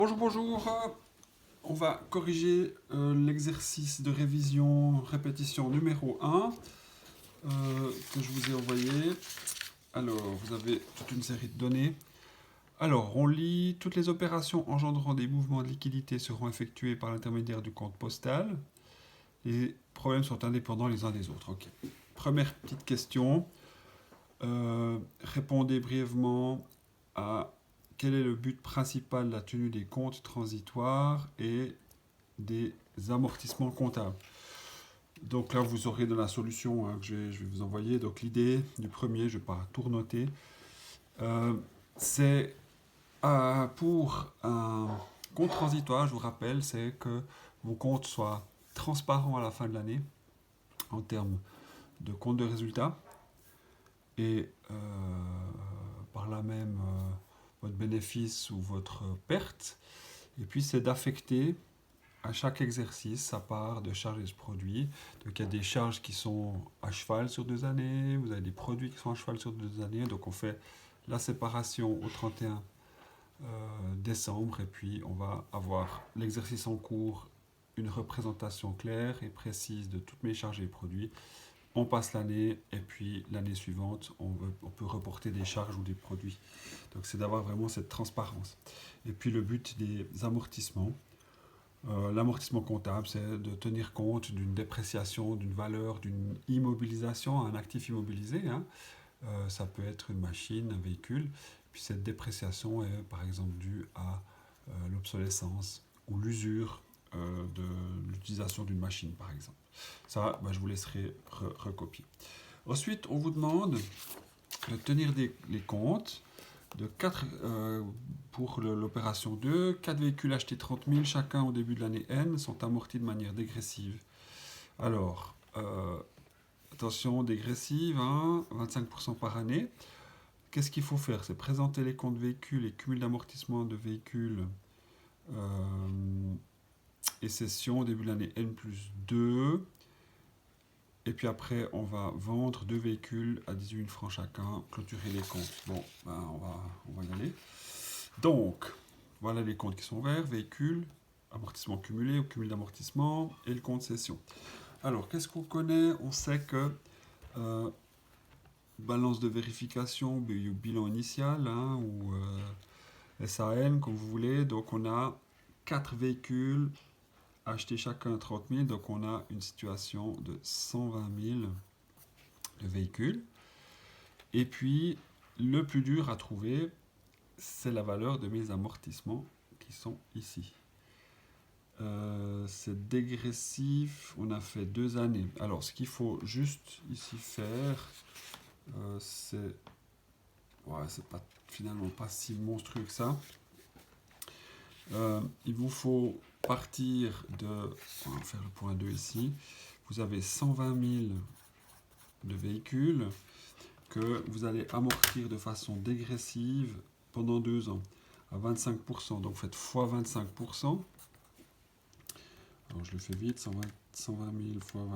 Bonjour, bonjour. On va corriger l'exercice de révision répétition numéro 1 que je vous ai envoyé. Alors, vous avez toute une série de données. Alors, on lit toutes les opérations engendrant des mouvements de liquidité seront effectuées par l'intermédiaire du compte postal. Les problèmes sont indépendants les uns des autres. Ok. Première petite question. Répondez brièvement à quel est le but principal de la tenue des comptes transitoires et des amortissements comptables. Donc là, vous aurez dans la solution que je vais vous envoyer. Donc l'idée du premier, je ne vais pas tout renoter, c'est pour un compte transitoire, je vous rappelle, c'est que vos comptes soient transparents à la fin de l'année en termes de compte de résultats et par là même votre bénéfice ou votre perte. Et puis c'est d'affecter à chaque exercice sa part de charges et de produits. Donc il y a des charges qui sont à cheval sur 2 années, vous avez des produits qui sont à cheval sur 2 années. Donc on fait la séparation au 31 décembre et puis on va avoir l'exercice en cours, une représentation claire et précise de toutes mes charges et produits. On passe l'année et puis l'année suivante, on peut reporter des charges ou des produits. Donc c'est d'avoir vraiment cette transparence. Et puis le but des amortissements. L'amortissement comptable, c'est de tenir compte d'une dépréciation, d'une valeur, d'une immobilisation, un actif immobilisé. Ça peut être une machine, un véhicule. Puis cette dépréciation est par exemple due à l'obsolescence ou l'usure de l'utilisation d'une machine, par exemple. Ça, je vous laisserai recopier. Ensuite, on vous demande de tenir les comptes de 4, pour l'opération 2, 4 véhicules achetés 30 000 chacun au début de l'année N sont amortis de manière dégressive. Alors, attention, dégressive, 25% par année. Qu'est-ce qu'il faut faire? C'est présenter les comptes véhicules et cumul d'amortissement de véhicules et cession au début de l'année N plus 2. Et puis après, on va vendre 2 véhicules à 18 000 francs chacun, clôturer les comptes. Bon, on va y aller. Donc, voilà les comptes qui sont verts, véhicules, amortissement cumulé ou cumul d'amortissement et le compte cession. Alors, qu'est-ce qu'on connaît? On sait que balance de vérification, bilan initial ou SAN, comme vous voulez. Donc, on a 4 véhicules achetés chacun 30 000. Donc, on a une situation de 120 000 de véhicules. Et puis, le plus dur à trouver, c'est la valeur de mes amortissements qui sont ici. C'est dégressif, on a fait 2 années. Alors, ce qu'il faut juste ici faire, c'est pas, finalement pas si monstrueux que ça. Il vous faut partir de, on va faire le point 2 ici, vous avez 120 000 de véhicules que vous allez amortir de façon dégressive pendant 2 ans à 25%. Donc, vous faites fois 25%. Alors je le fais vite, 120 000 fois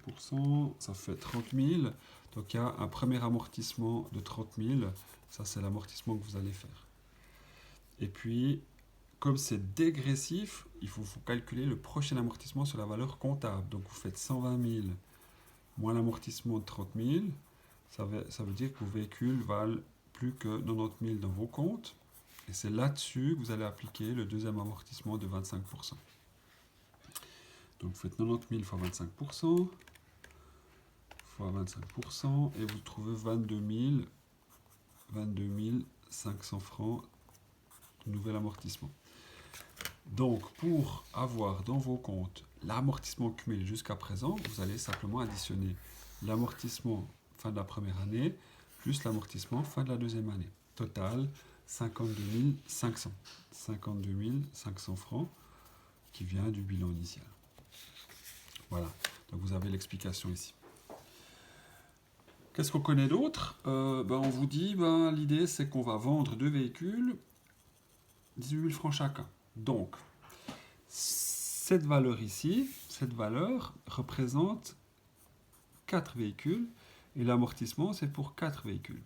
25%, ça fait 30 000. Donc il y a un premier amortissement de 30 000. Ça, c'est l'amortissement que vous allez faire. Et puis, comme c'est dégressif, il faut calculer le prochain amortissement sur la valeur comptable. Donc vous faites 120 000 moins l'amortissement de 30 000. Ça veut dire que vos véhicules valent plus que 90 000 dans vos comptes. Et c'est là-dessus que vous allez appliquer le deuxième amortissement de 25%. Donc vous faites 90 000 fois 25%, fois 25%, et vous trouvez 22 500 francs de nouvel amortissement. Donc pour avoir dans vos comptes l'amortissement cumulé jusqu'à présent, vous allez simplement additionner l'amortissement fin de la première année plus l'amortissement fin de la deuxième année. Total 52 500. 52 500 francs qui vient du bilan initial. Voilà, donc vous avez l'explication ici. Qu'est-ce qu'on connaît d'autre? On vous dit, l'idée c'est qu'on va vendre 2 véhicules, 18 000 francs chacun. Donc, cette valeur ici, cette valeur représente 4 véhicules, et l'amortissement c'est pour 4 véhicules.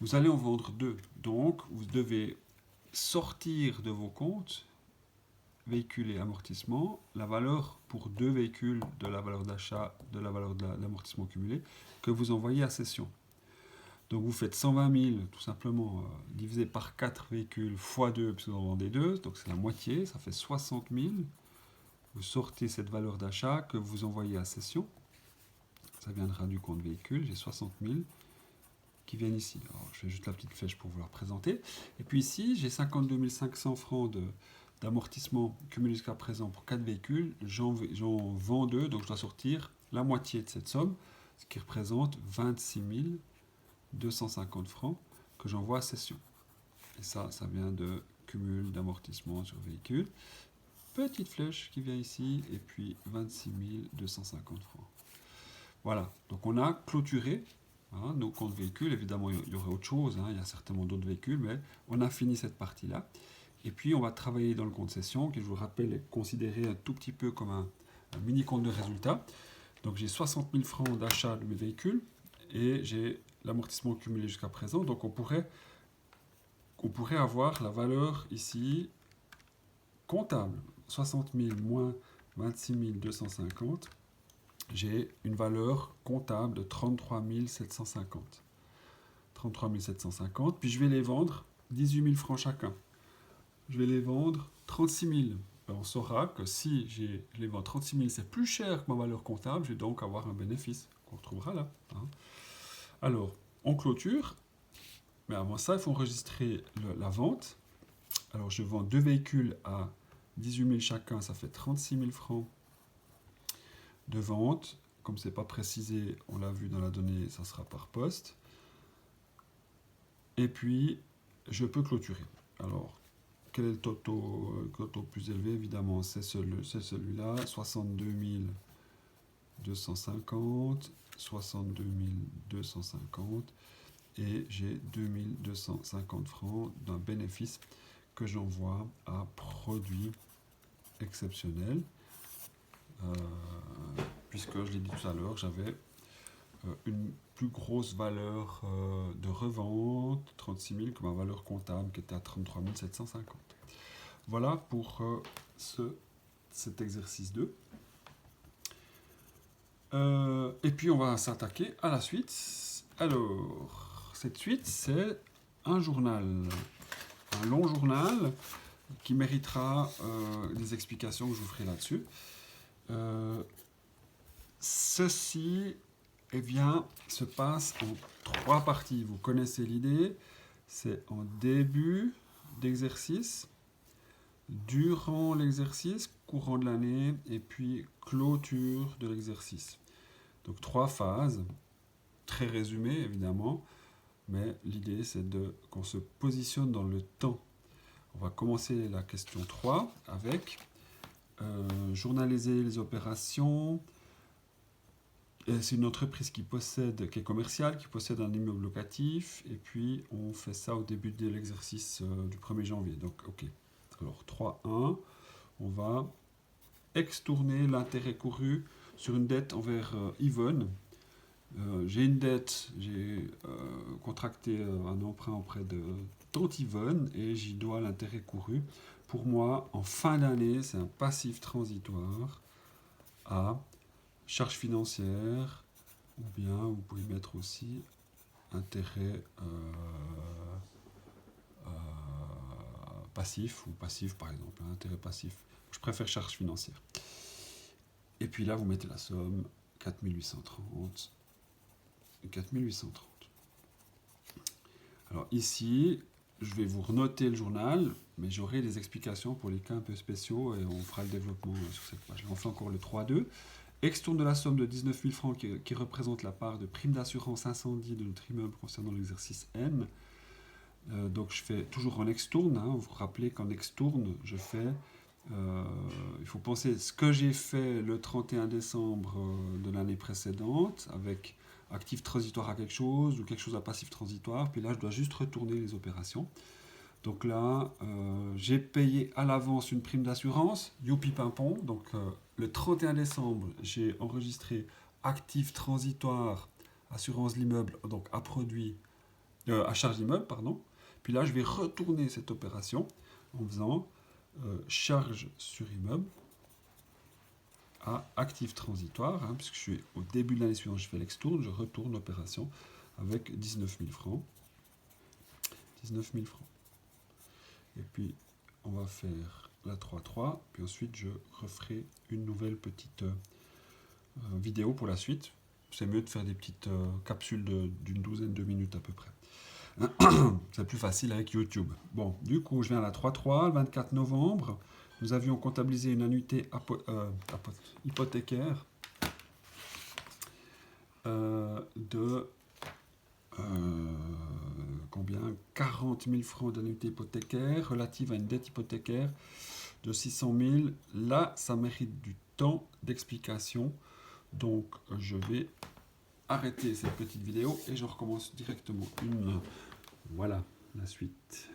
Vous allez en vendre 2, donc vous devez sortir de vos comptes véhicules et amortissement la valeur pour 2 véhicules de la valeur d'achat, de la valeur de l'amortissement cumulé que vous envoyez à cession. Donc vous faites 120 000 tout simplement divisé par 4 véhicules fois 2 puisque vous en vendez 2, donc c'est la moitié, ça fait 60 000. Vous sortez cette valeur d'achat que vous envoyez à cession. Ça viendra du compte véhicule, j'ai 60 000 qui viennent ici. Alors, je fais juste la petite flèche pour vous la représenter. Et puis ici, j'ai 52 500 francs d'amortissement cumulé jusqu'à présent pour 4 véhicules. J'en vends 2, donc je dois sortir la moitié de cette somme, ce qui représente 26 250 francs que j'envoie à cession. Et ça vient de cumul d'amortissement sur véhicule. Petite flèche qui vient ici, et puis 26 250 francs. Voilà, donc on a clôturé nos comptes véhicules. Évidemment, il y aurait autre chose, il y a certainement d'autres véhicules, mais on a fini cette partie-là. Et puis, on va travailler dans le compte session, qui, je vous rappelle, est considéré un tout petit peu comme un mini compte de résultat. Donc, j'ai 60 000 francs d'achat de mes véhicules, et j'ai l'amortissement cumulé jusqu'à présent. Donc, on pourrait avoir la valeur ici comptable, 60 000 moins 26 250. J'ai une valeur comptable de 33 750. 33 750, puis je vais les vendre 18 000 francs chacun. Je vais les vendre 36 000. Ben, on saura que si je les vends 36 000, c'est plus cher que ma valeur comptable, je vais donc avoir un bénéfice qu'on retrouvera là. Alors, on clôture, mais avant ça, il faut enregistrer la vente. Alors, je vends 2 véhicules à 18 000 chacun, ça fait 36 000 francs de vente. Comme ce n'est pas précisé, on l'a vu dans la donnée, ça sera par poste. Et puis, je peux clôturer. Alors, quel est le taux plus élevé? Évidemment, c'est celui-là, 62 250, 62 250, et j'ai 2250 francs d'un bénéfice que j'envoie à produit exceptionnel. Puisque je l'ai dit tout à l'heure, j'avais une plus grosse valeur de revente, 36 000, que ma valeur comptable qui était à 33 750. Voilà pour cet exercice 2. Et puis on va s'attaquer à la suite. Alors, cette suite, c'est un journal, un long journal qui méritera des explications que je vous ferai là-dessus. Ceci se passe en 3 parties. Vous connaissez l'idée. C'est en début d'exercice, durant l'exercice, courant de l'année, et puis clôture de l'exercice. Donc 3 phases, très résumées évidemment, mais l'idée c'est qu'on se positionne dans le temps. On va commencer la question 3 avec journaliser les opérations. C'est une entreprise qui est commerciale, qui possède un immeuble locatif, et puis on fait ça au début de l'exercice du 1er janvier. Donc, ok. Alors, 3.1, on va extourner l'intérêt couru sur une dette envers Yvonne. J'ai une dette, j'ai contracté un emprunt auprès de tante Yvonne, et j'y dois l'intérêt couru. Pour moi, en fin d'année, c'est un passif transitoire à charge financière, ou bien vous pouvez mettre aussi intérêt passif, ou passif par exemple, intérêt passif. Je préfère charge financière. Et puis là, vous mettez la somme, 4830 et 4830. Alors ici, je vais vous renoter le journal, mais j'aurai des explications pour les cas un peu spéciaux, et on fera le développement sur cette page. Là, on fait encore le 3.2. Extourne de la somme de 19 000 francs qui représente la part de prime d'assurance incendie de notre immeuble concernant l'exercice N. Donc je fais toujours en extourne. Vous vous rappelez qu'en extourne, je fais... il faut penser ce que j'ai fait le 31 décembre de l'année précédente avec actif transitoire à quelque chose ou quelque chose à passif transitoire. Puis là, je dois juste retourner les opérations. Donc là, j'ai payé à l'avance une prime d'assurance, youpi pimpon. Donc le 31 décembre, j'ai enregistré actif transitoire, assurance de l'immeuble, donc à charge d'immeuble, pardon. Puis là, je vais retourner cette opération en faisant charge sur immeuble à actif transitoire, hein, puisque je suis au début de l'année suivante, je fais l'extourne, je retourne l'opération avec 19 000 francs. 19 000 francs. Et puis, on va faire la 3-3, puis ensuite, je referai une nouvelle petite vidéo pour la suite. C'est mieux de faire des petites capsules d'une douzaine de minutes à peu près. C'est plus facile avec YouTube. Bon, du coup, je viens à la 3-3, le 24 novembre. Nous avions comptabilisé une annuité hypothécaire de combien 40 000 francs d'annuité hypothécaire relative à une dette hypothécaire de 600 000. Là, ça mérite du temps d'explication. Donc, je vais arrêter cette petite vidéo et je recommence directement une. Voilà la suite.